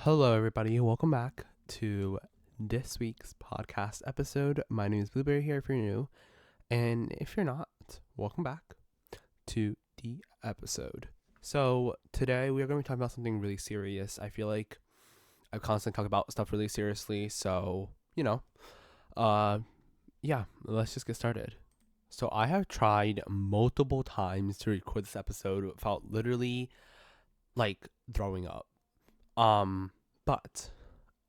Hello, everybody. Welcome back to this week's podcast episode. My name is Blueberry here if you're new. And if you're not, welcome back to the episode. So, today we are going to be talking about something really serious. I feel like I constantly talk about stuff really seriously. So, let's just get started. So, I have tried multiple times to record this episode without literally throwing up. But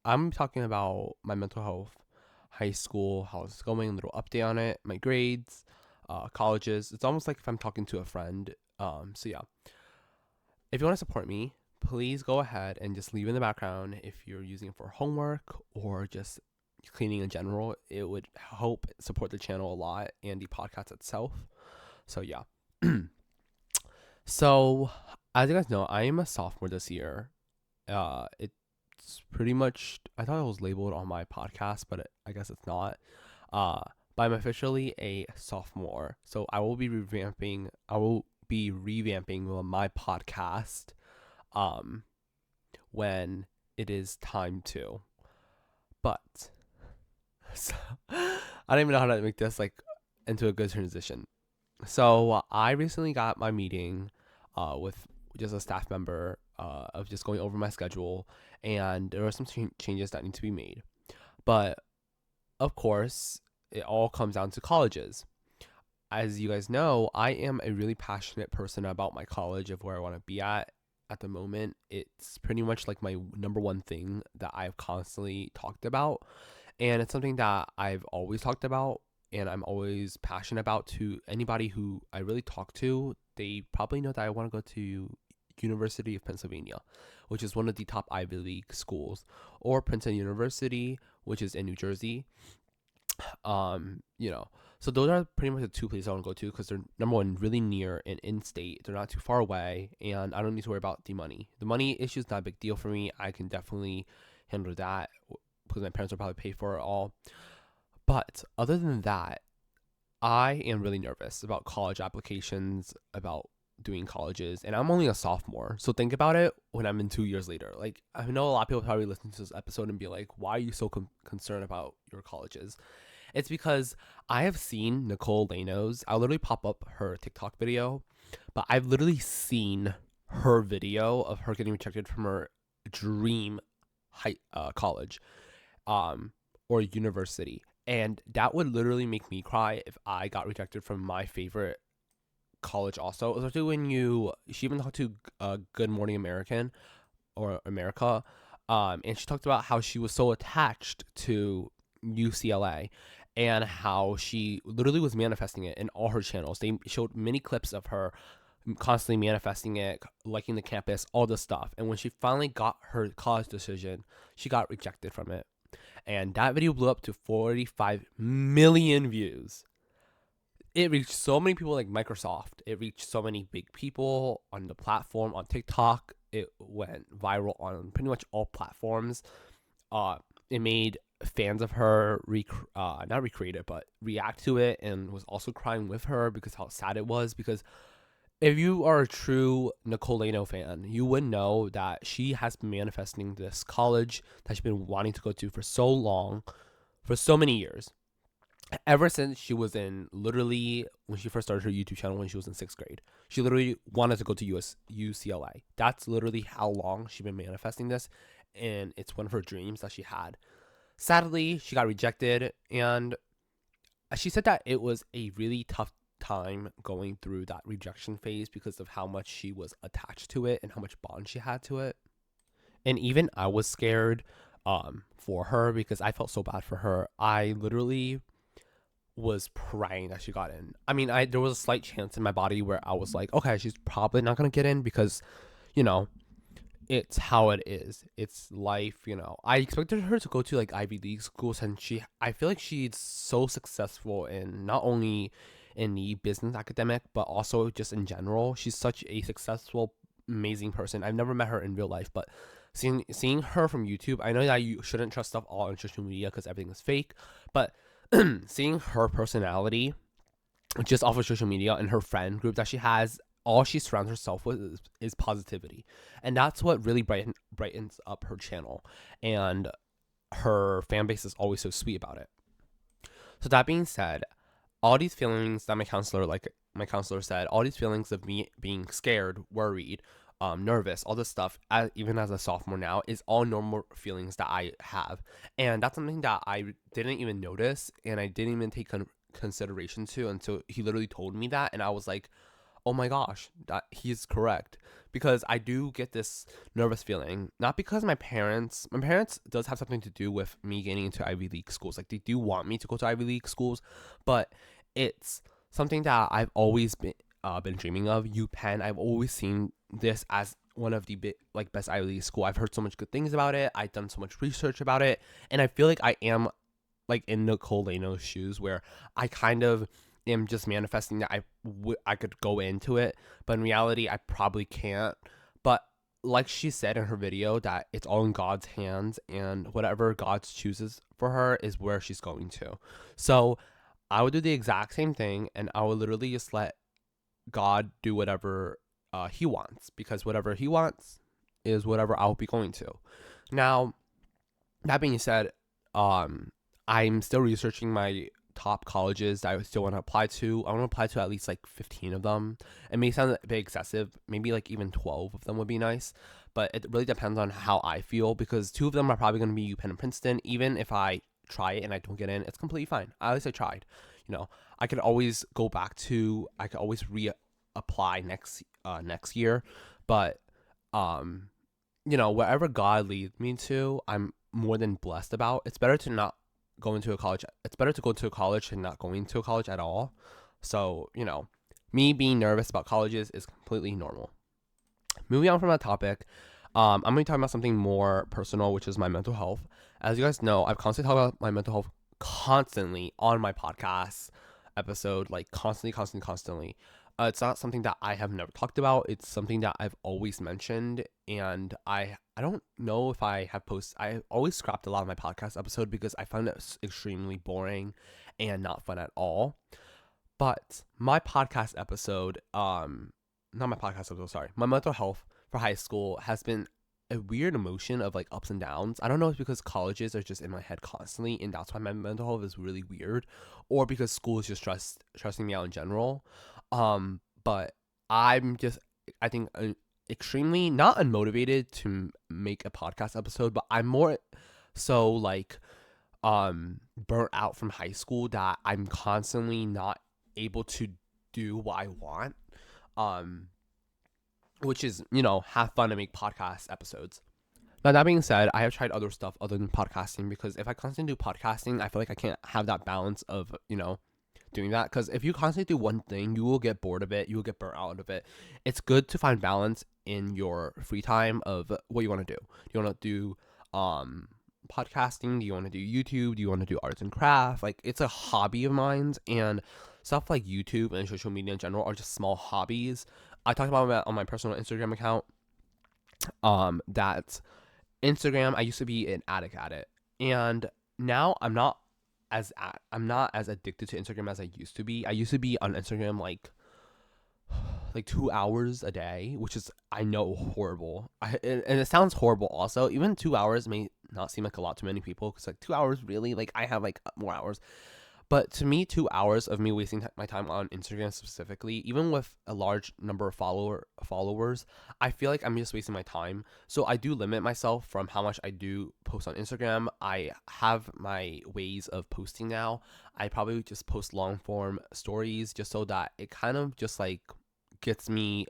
I'm talking about my mental health, high school, how it's going, a little update on it, my grades, colleges. It's almost like if I'm talking to a friend. If you want to support me, please go ahead and just leave in the background if you're using it for homework or just cleaning in general. It would help support the channel a lot and the podcast itself. So yeah. So as you guys know, I am a sophomore this year. It's pretty much, I thought it was labeled on my podcast, but I guess it's not. But I'm officially a sophomore, so I will be revamping my podcast when it is time to. But so, I don't even know how to make this into a good transition. So I recently got my meeting with just a staff member of just going over my schedule, and there are some changes that need to be made. But of course, it all comes down to colleges. As you guys know, I am a really passionate person about my college, of where I want to be at the moment. It's pretty much like my number one thing that I've constantly talked about, and it's something that I've always talked about and I'm always passionate about. To anybody who I really talk to, they probably know that I want to go to University of Pennsylvania, which is one of the top Ivy League schools, or Princeton University, which is in New Jersey. So those are pretty much the two places I want to go to, because they're, number one, really near and in-state. They're not too far away, and I don't need to worry about the money. The money issue is not a big deal for me. I can definitely handle that because my parents will probably pay for it all. But other than that, I am really nervous about college applications, about doing colleges, and I'm only a sophomore. So think about it when I'm in 2 years later. I know a lot of people probably listen to this episode and be like, why are you so concerned about your colleges? It's because I have seen Nicole Lano's, I'll literally pop up her TikTok video, but I've literally seen her video of her getting rejected from her dream college or university. And that would literally make me cry if I got rejected from my favorite college also, especially when she even talked to Good Morning American or America, and she talked about how she was so attached to UCLA and how she literally was manifesting it in all her channels. They showed many clips of her constantly manifesting it, liking the campus, all this stuff. And when she finally got her college decision, she got rejected from it. And that video blew up to 45 million views. It reached so many people like Microsoft. It reached so many big people on the platform, on TikTok. It went viral on pretty much all platforms. It made fans of her not recreate it, but react to it, and was also crying with her because how sad it was. Because if you are a true Nicole Lano fan, you would know that she has been manifesting this college that she's been wanting to go to for so long, for so many years. Ever since she was literally when she first started her YouTube channel when she was in 6th grade. She literally wanted to go to UCLA. That's literally how long she's been manifesting this, and it's one of her dreams that she had. Sadly, she got rejected, and she said that it was a really tough time going through that rejection phase because of how much she was attached to it and how much bond she had to it. And even I was scared for her because I felt so bad for her. I literally was praying that she got in. I mean, there was a slight chance in my body where I was like, okay, she's probably not gonna get in because, it's how it is. It's life, I expected her to go to Ivy League schools, and I feel like she's so successful in not only in the business academic, but also just in general. She's such a successful, amazing person. I've never met her in real life, but seeing her from YouTube, I know that you shouldn't trust stuff all on social media because everything is fake, but seeing her personality just off of social media and her friend group that she has, all she surrounds herself with is positivity, and that's what really brightens up her channel, and her fan base is always so sweet about it. So that being said, all these feelings that my counselor said, all these feelings of me being scared, worried, nervous, all this stuff, even as a sophomore now, is all normal feelings that I have. And that's something that I didn't even notice and I didn't even take consideration to until he literally told me that. And I was like, oh my gosh, that he's correct. Because I do get this nervous feeling, not because my parents does have something to do with me getting into Ivy League schools. Like, they do want me to go to Ivy League schools, but it's something that I've always been dreaming of. UPenn, I've always seen this as one of the best Ivy League school. I've heard so much good things about it. I've done so much research about it, and I feel like I am like in Nicole Lano's shoes, where I kind of am just manifesting that I could go into it, but in reality I probably can't. But like she said in her video, that it's all in God's hands, and whatever God chooses for her is where she's going to. So I would do the exact same thing, and I would literally just let God do whatever he wants, because whatever he wants is whatever I'll be going to. Now, that being said, I'm still researching my top colleges that I still want to apply to. I want to apply to at least like 15 of them. It may sound a bit excessive. Maybe like even 12 of them would be nice. But it really depends on how I feel, because 2 of them are probably going to be UPenn and Princeton. Even if I try it and I don't get in, it's completely fine. At least I tried. I could always go back to, I could always reapply next year. But, wherever God leads me to, I'm more than blessed about. It's better to not go into a college. It's better to go to a college than not going to a college at all. So, me being nervous about colleges is completely normal. Moving on from that topic, I'm going to be talking about something more personal, which is my mental health. As you guys know, I've constantly talked about my mental health constantly on my podcast episode, like constantly. It's not something that I have never talked about. It's something that I've always mentioned, and I don't know if I have posted. I always scrapped a lot of my podcast episode because I found it extremely boring and not fun at all. But my podcast episode, not my podcast episode, sorry, my mental health for high school has been a weird emotion of like ups and downs. I don't know if it's because colleges are just in my head constantly, and that's why my mental health is really weird, or because school is just stressing me out in general. But I'm just, I think, extremely not unmotivated to make a podcast episode, but I'm more so like burnt out from high school that I'm constantly not able to do what I want. Which is, have fun and make podcast episodes. Now, that being said, I have tried other stuff other than podcasting, because if I constantly do podcasting, I feel like I can't have that balance of, doing that. Because if you constantly do one thing, you will get bored of it. You will get burnt out of it. It's good to find balance in your free time of what you want to do. Do you want to do podcasting? Do you want to do YouTube? Do you want to do arts and craft? Like, it's a hobby of mine, and stuff like YouTube and social media in general are just small hobbies. I talked about that on my personal Instagram account. That Instagram, I used to be an addict at it, and now I'm not as addicted to Instagram as I used to be. I used to be on Instagram like 2 hours a day, which is, I know, horrible. And it sounds horrible also. Even 2 hours may not seem like a lot to many people, because like 2 hours, really, like I have like more hours. But to me, 2 hours of me wasting my time on Instagram specifically, even with a large number of followers, I feel like I'm just wasting my time. So I do limit myself from how much I do post on Instagram. I have my ways of posting now. I probably just post long form stories, just so that it kind of just like gets me,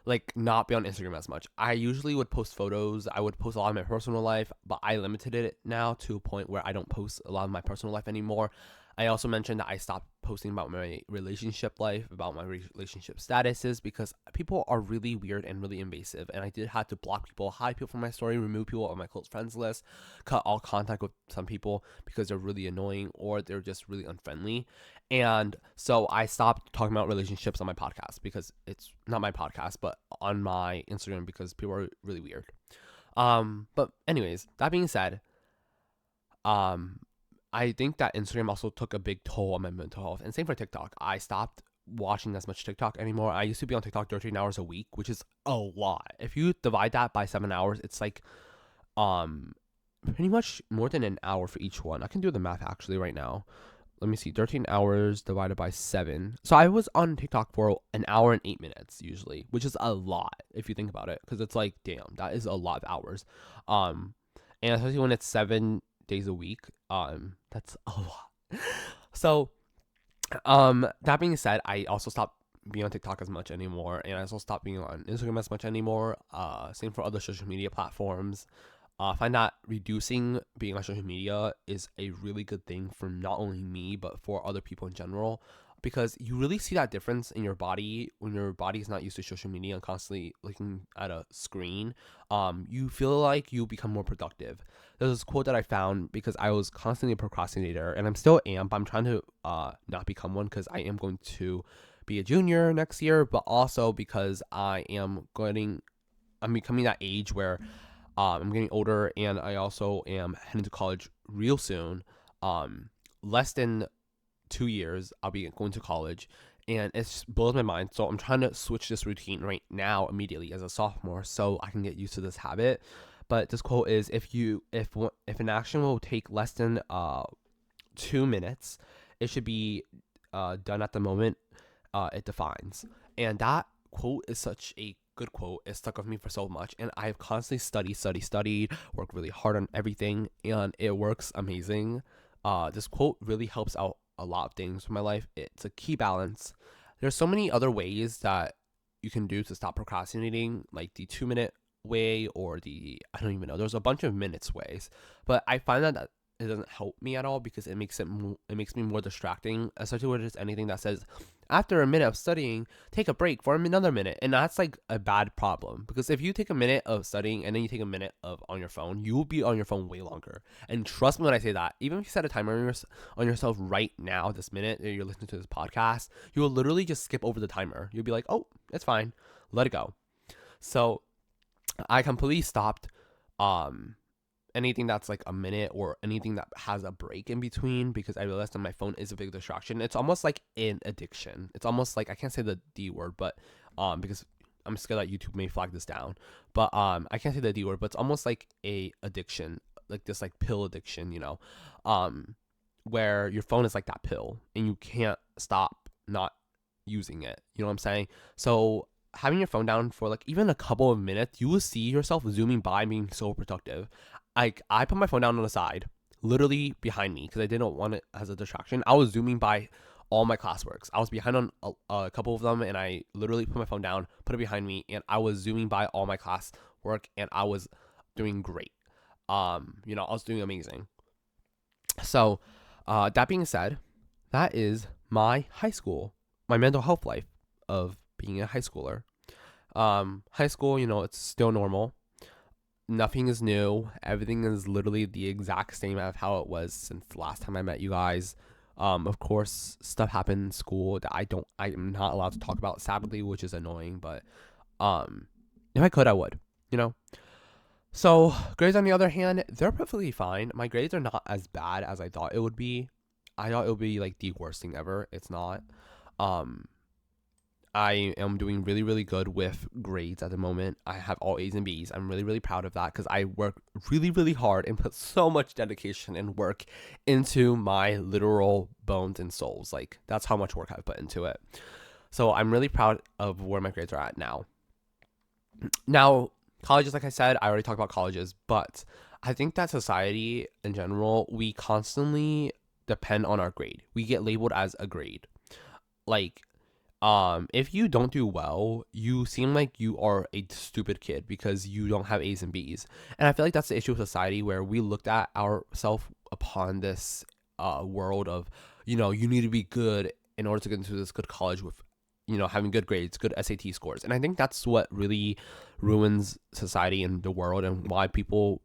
like not be on Instagram as much. I usually would post photos. I would post a lot of my personal life, but I limited it now to a point where I don't post a lot of my personal life anymore. I also mentioned that I stopped posting about my relationship life, about my relationship statuses, because people are really weird and really invasive. And I did have to block people, hide people from my story, remove people on my close friends list, cut all contact with some people because they're really annoying or they're just really unfriendly. And so I stopped talking about relationships on my podcast, because it's not my podcast, but on my Instagram, because people are really weird. But anyways, that being said, I think that Instagram also took a big toll on my mental health. And same for TikTok. I stopped watching as much TikTok anymore. I used to be on TikTok 13 hours a week, which is a lot. If you divide that by 7 hours, it's like pretty much more than an hour for each one. I can do the math actually right now. Let me see, 13 hours divided by 7. So I was on TikTok for an hour and 8 minutes usually, which is a lot if you think about it, because it's like, damn, that is a lot of hours. And especially when it's 7 days a week, that's a lot. So, that being said, I also stopped being on TikTok as much anymore, and I also stopped being on Instagram as much anymore. Same for other social media platforms. I find that reducing being on social media is a really good thing for not only me, but for other people in general, because you really see that difference in your body when your body is not used to social media and constantly looking at a screen. You feel like you become more productive. There's this quote that I found because I was constantly a procrastinator, and I'm still am, but I'm trying to not become one, because I am going to be a junior next year, but also because I'm becoming that age where I'm getting older, and I also am heading to college real soon. Less than 2 years, I'll be going to college, and it just blows my mind. So I'm trying to switch this routine right now, immediately as a sophomore, so I can get used to this habit. But this quote is, if an action will take less than 2 minutes, it should be done at the moment it defines. And that quote is such a good quote. It stuck with me for so much, and I've constantly studied, worked really hard on everything, and it works amazing. This quote really helps out a lot of things in my life. It's a key balance. There's so many other ways that you can do to stop procrastinating, like the 2 minute way, or I don't even know. There's a bunch of minutes ways, but I find that it doesn't help me at all, because it makes me more distracting, especially when it's anything that says, after a minute of studying, take a break for another minute. And that's like a bad problem, because if you take a minute of studying and then you take a minute of on your phone, you will be on your phone way longer. And trust me when I say that, even if you set a timer on yourself right now, this minute that you're listening to this podcast, you will literally just skip over the timer. You'll be like, oh, it's fine, let it go. So I completely stopped anything that's like a minute, or anything that has a break in between, because I realized that my phone is a big distraction. It's almost like an addiction. It's almost like, I can't say the D word, but because I'm scared that YouTube may flag this down, but I can't say the D word, but it's almost like a addiction, like this like pill addiction, where your phone is like that pill and you can't stop not using it. You know what I'm saying? So having your phone down for like even a couple of minutes, you will see yourself zooming by, being so productive. I put my phone down on the side, literally behind me, because I didn't want it as a distraction. I was zooming by all my classworks. I was behind on a couple of them, and I literally put my phone down, put it behind me, and I was zooming by all my class work, and I was doing great. I was doing amazing. So, that being said, that is my mental health life of being a high schooler. High school, it's still normal. Nothing is new. Everything is literally the exact same as how it was since the last time I met you guys. Of course, stuff happened in school that I'm not allowed to talk about, sadly, which is annoying, but if I could, I would, So, grades on the other hand, they're perfectly fine. My grades are not as bad as I thought it would be. I thought it would be like the worst thing ever. It's not. I am doing really, really good with grades at the moment. I have all A's and B's. I'm really, really proud of that, because I work really, really hard and put so much dedication and work into my literal bones and souls. Like, that's how much work I've put into it. So I'm really proud of where my grades are at now. Now, colleges, like I said, I already talked about colleges, but I think that society in general, we constantly depend on our grade. We get labeled as a grade. Like, if you don't do well, you seem like you are a stupid kid because you don't have A's and B's. And I feel like that's the issue with society, where we looked at ourselves upon this world of, you need to be good in order to get into this good college with, having good grades, good SAT scores. And I think that's what really ruins society and the world, and why people,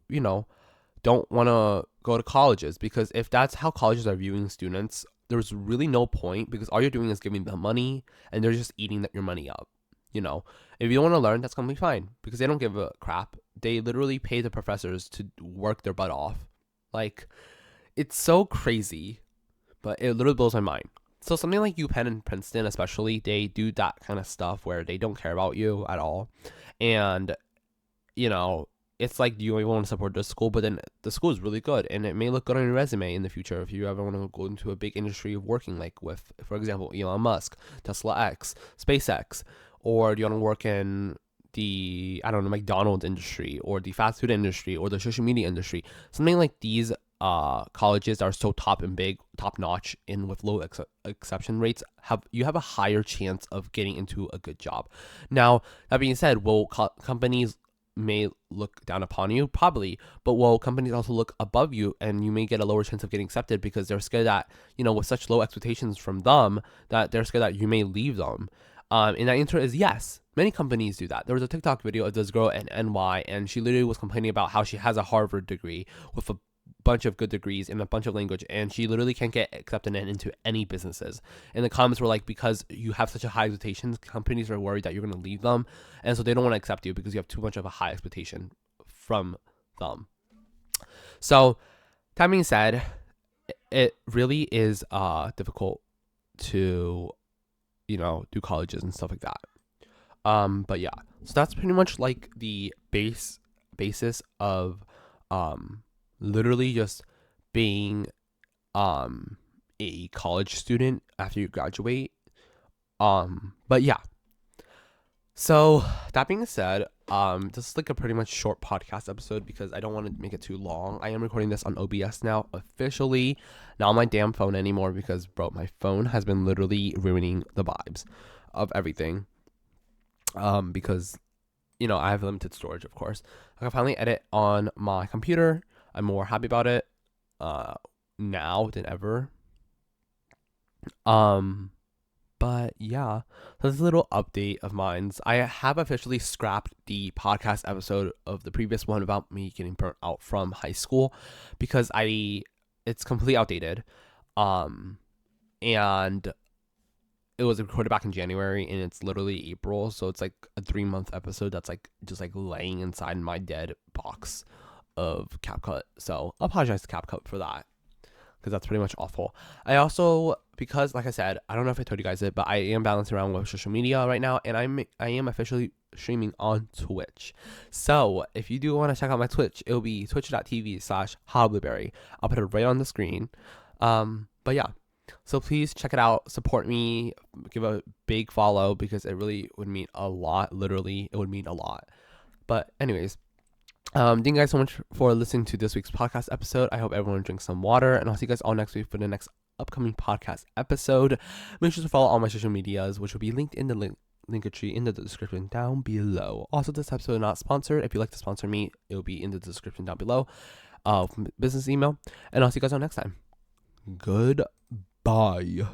don't want to go to colleges, because if that's how colleges are viewing students, there's really no point, because all you're doing is giving them money, and they're just eating your money up. If you don't want to learn, that's completely fine, because they don't give a crap. They literally pay the professors to work their butt off. Like, It's so crazy, but it literally blows my mind. So something like UPenn and Princeton, especially, they do that kind of stuff where they don't care about you at all. And, you know, it's like, do you even want to support this school? But then the school is really good, and it may look good on your resume in the future if you ever want to go into a big industry of working, like with, for example, Elon Musk, Tesla X, SpaceX, or do you want to work in the, I don't know, McDonald's industry or the fast food industry or the social media industry? Something like these colleges that are so top and big, top notch, and with low exception rates, you have a higher chance of getting into a good job. Now, that being said, will companies may look down upon you? Probably. But will companies also look above you, and you may get a lower chance of getting accepted because they're scared that, with such low expectations from them, that they're scared that you may leave them. And that answer is yes. Many companies do that. There was a TikTok video of this girl at ENJOYY, and she literally was complaining about how she has a Harvard degree with a bunch of good degrees and a bunch of language, and she literally can't get accepted into any businesses. And the comments were like, because you have such a high expectations, companies are worried that you're going to leave them, and so they don't want to accept you because you have too much of a high expectation from them. So that being said, it really is difficult to do colleges and stuff like that. But yeah, so that's pretty much like the basis of literally just being a college student after you graduate. But yeah. So that being said, this is like a pretty much short podcast episode because I don't want to make it too long. I am recording this on OBS now, officially, not on my damn phone anymore because, bro, my phone has been literally ruining the vibes of everything. Because, I have limited storage, of course. I can finally edit on my computer. I'm more happy about it now than ever. But yeah, that's a little update of mine. I have officially scrapped the podcast episode of the previous one about me getting burnt out from high school because it's completely outdated. And it was recorded back in January and it's literally April, so it's like a 3-month episode that's like just like laying inside my dead box of CapCut. So I apologize to CapCut for that because that's pretty much awful. I also, because like I said, I don't know if I told you guys it, but I am balancing around with social media right now, and I am officially streaming on Twitch. So if you do want to check out my Twitch, it'll be twitch.tv/Hahablueberry. I'll put it right on the screen. But yeah, so please check it out, support me, give a big follow because it really would mean a lot. Literally, it would mean a lot. But anyways, thank you guys so much for listening to this week's podcast episode. I hope everyone drinks some water, and I'll see you guys all next week for the next upcoming podcast episode. Make sure to follow all my social medias, which will be linked in the linktree in the description down below. Also, this episode is not sponsored. If you'd like to sponsor me, it will be in the description down below, from business email. And I'll see you guys all next time. Goodbye.